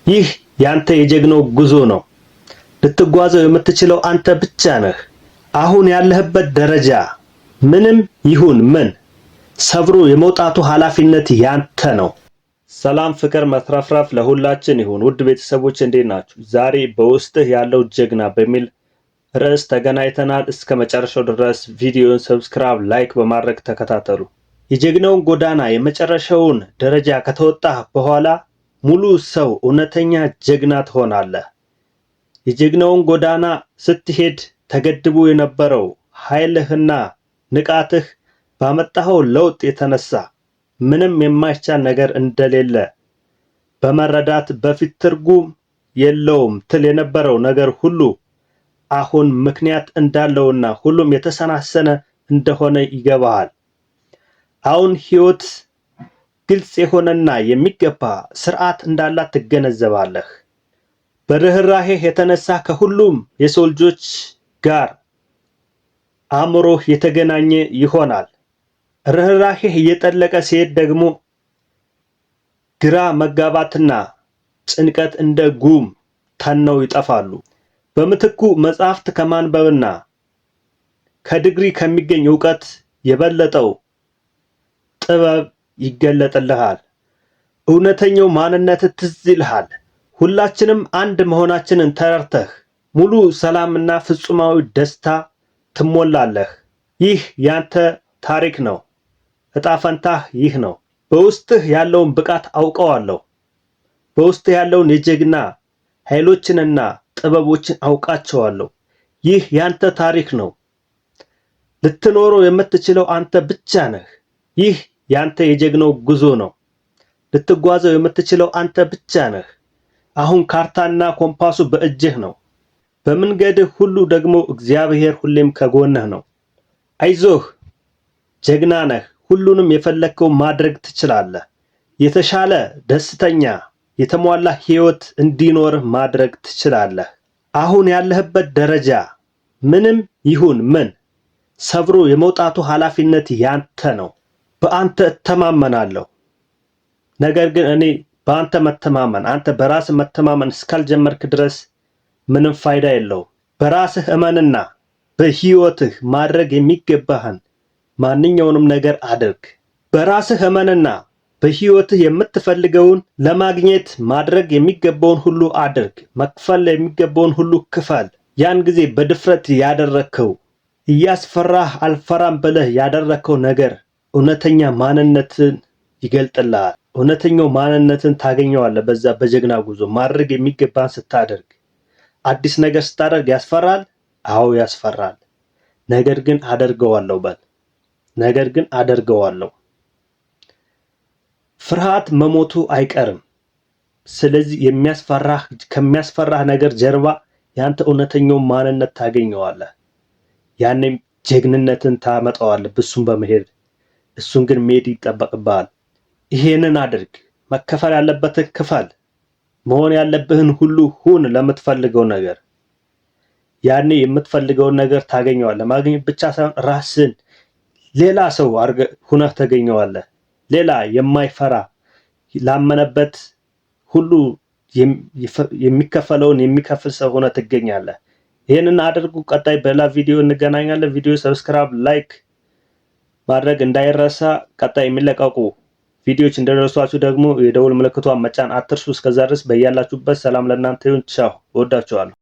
ይህ ያንተ የጀግናው ጉዞ ነው። ልትጓዘው የምትችለው አንተ ብቻ ነህ። አሁን ያለህበት ደረጃ ምንም ይሁን ምን ሰብሮ የመውጣቱ ኃላፊነት ያንተ ነው። ሰላም፣ ፍቅር፣ መትረፍረፍ ለሁላችን ይሁን። ውድ ቤተሰቦች እንዴት ናችሁ? ዛሬ በውስጥህ ያለው ጀግና በሚል ርዕስ ተገናኝተናል። እስከ መጨረሻው ድረስ ቪዲዮን ሰብስክራይብ፣ ላይክ በማድረግ ተከታተሉ። የጀግናውን ጎዳና የመጨረሻውን ደረጃ ከተወጣህ በኋላ ሙሉ ሰው እውነተኛ ጀግና ትሆናለህ። የጀግናውን ጎዳና ስትሄድ ተገድቦ የነበረው ኃይልህና ንቃትህ ባመጣኸው ለውጥ የተነሳ ምንም የማይቻል ነገር እንደሌለ በመረዳት በፊት ትርጉም የለውም ትል የነበረው ነገር ሁሉ አሁን ምክንያት እንዳለውና ሁሉም የተሰናሰነ እንደሆነ ይገባሃል። አሁን ህይወት ግልጽ የሆነና የሚገባ ስርዓት እንዳላት ትገነዘባለህ። በርህራሄህ የተነሳ ከሁሉም የሰው ልጆች ጋር አእምሮህ የተገናኘ ይሆናል። ርህራሄህ እየጠለቀ ሲሄድ ደግሞ ግራ መጋባትና ጭንቀት እንደ ጉም ተነው ይጠፋሉ። በምትኩ መጽሐፍት ከማንበብና ከዲግሪ ከሚገኝ ዕውቀት የበለጠው ጥበብ ይገለጥልሃል። እውነተኛው ማንነት ትዝ ይልሃል። ሁላችንም አንድ መሆናችንን ተረድተህ ሙሉ ሰላምና ፍጹማዊ ደስታ ትሞላለህ። ይህ ያንተ ታሪክ ነው። እጣ ፈንታህ ይህ ነው። በውስጥህ ያለውን ብቃት አውቀዋለሁ። በውስጥህ ያለውን የጀግና ኃይሎችንና ጥበቦችን አውቃቸዋለሁ። ይህ ያንተ ታሪክ ነው። ልትኖረው የምትችለው አንተ ብቻ ነህ። ይህ ያንተ የጀግናው ጉዞ ነው። ልትጓዘው የምትችለው አንተ ብቻ ነህ። አሁን ካርታና ኮምፓሱ በእጅህ ነው። በመንገድህ ሁሉ ደግሞ እግዚአብሔር ሁሌም ከጎንህ ነው። አይዞህ፣ ጀግና ነህ። ሁሉንም የፈለግከው ማድረግ ትችላለህ። የተሻለ ደስተኛ የተሟላ ህይወት እንዲኖርህ ማድረግ ትችላለህ። አሁን ያለህበት ደረጃ ምንም ይሁን ምን ሰብሮ የመውጣቱ ኃላፊነት ያንተ ነው። በአንተ እተማመናለሁ። ነገር ግን እኔ በአንተ መተማመን አንተ በራስህ መተማመን እስካልጀመርክ ድረስ ምንም ፋይዳ የለውም። በራስህ እመንና በህይወትህ ማድረግ የሚገባህን ማንኛውንም ነገር አድርግ። በራስህ እመንና በህይወትህ የምትፈልገውን ለማግኘት ማድረግ የሚገባውን ሁሉ አድርግ። መክፈል የሚገባውን ሁሉ ክፈል። ያን ጊዜ በድፍረት ያደረከው እያስፈራህ አልፈራም ብለህ ያደረከው ነገር እውነተኛ ማንነትን ይገልጥልሃል። እውነተኛው ማንነትን ታገኘዋለህ። በዛ በጀግና ጉዞ ማድረግ የሚገባን ስታደርግ፣ አዲስ ነገር ስታደርግ ያስፈራል። አዎ ያስፈራል። ነገር ግን አደርገዋለሁ በል። ነገር ግን አደርገዋለሁ። ፍርሃት መሞቱ አይቀርም። ስለዚህ ከሚያስፈራህ ነገር ጀርባ ያንተ እውነተኛው ማንነት ታገኘዋለህ። ያኔም ጀግንነትን ታመጣዋለህ በሱም በመሄድ። እሱን ግን መሄድ ይጠበቅብሃል። ይሄንን አድርግ። መከፈል ያለበትን ክፈል። መሆን ያለብህን ሁሉ ሁን ለምትፈልገው ነገር። ያኔ የምትፈልገውን ነገር ታገኘዋለህ። ማግኘት ብቻ ሳይሆን ራስን ሌላ ሰው ሁነህ ታገኘዋለህ። ሌላ የማይፈራ ላመነበት ሁሉ የሚከፈለውን የሚከፍል ሰው ሆነህ ትገኛለህ። ይሄንን አድርጉ። ቀጣይ በሌላ ቪዲዮ እንገናኛለን። ቪዲዮ ሰብስክራይብ፣ ላይክ ማድረግ እንዳይረሳ። ቀጣይ የሚለቀቁ ቪዲዮዎች እንደደረሷችሁ ደግሞ የደውል ምልክቷን መጫን አትርሱ። እስከዛ ድረስ በያላችሁበት ሰላም ለእናንተ ይሁን። ቻው። እወዳችኋለሁ።